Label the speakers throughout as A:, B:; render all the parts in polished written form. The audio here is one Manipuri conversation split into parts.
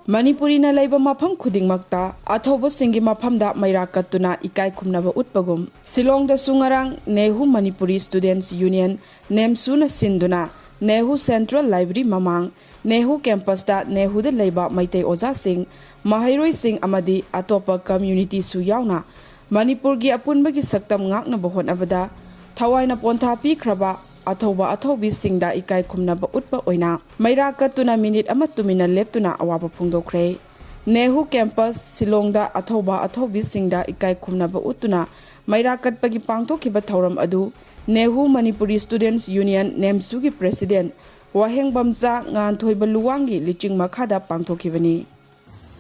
A: Manipurina laiba mafam khudingmakta athauba singi mafamda maira kattuna ikai khumnaba utpagum Shillongda sungarang Nehu Manipuri Students Union Nemsuna sinduna Nehu Central Library mamang Nehu campus da Nehu da laiba maitei oja sing mahairoi sing amadi atopa community su yauna Manipur gi apunbagi saktam ngakna bohon abada thawaina pontha pi khraba athauba athaubi singda ikai khumnaba utpa oina maira katuna minute ama tumina leptuna awaba phungdokre Nehu campus Shillongda athauba athaubi singda ikai khumnaba utuna maira katpagi pangthokiba thauram adu Nehu Manipuri Students Union Nemsu gi president Waheng Bamcha ngan thoiba luwangi liching makhada pangthokibani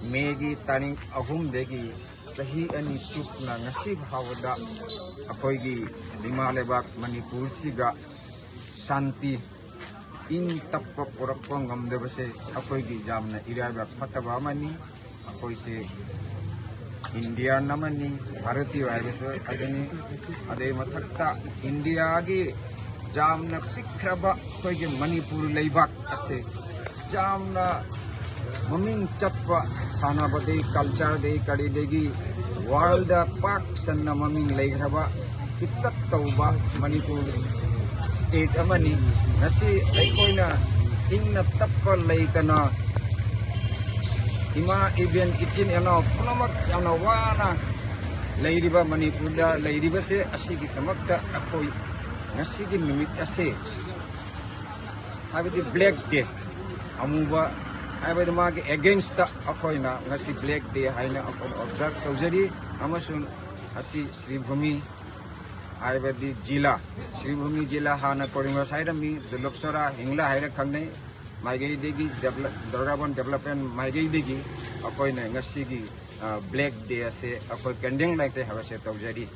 B: Megi taring ahum degi chahi ani chupna ngasi bhawda akoigi limalebak Manipur siga Shanti in tappa porakpa ngamdebase akoigi jamna iraba phataba mani akoise India namani Bharatiya aibase adani ade mathakta India gi jamna pikraba akoigi Manipur leibak ase jamna maming chatpa sanabade culture de kadi degi world pak sanna maming leigraba itak tauba Manipur state amani ngasi aikoina ingna tappa leitana ima event kitchen yana punamak yana wana leiriba Manipur da leiriba se asigi tamakta akoi ngasi gi numit ase habiti black day amuba I magi against the akoina ngasi black day haina akon observe tawjari amasun asi Sribhumi aibadi jila Sribhumi jila hana koringa sairami dulopsara hingla haira khangnai maigai degi Dorabon development maigai degi akoina ngasi gi black day ase akoi pending like te habase tawjari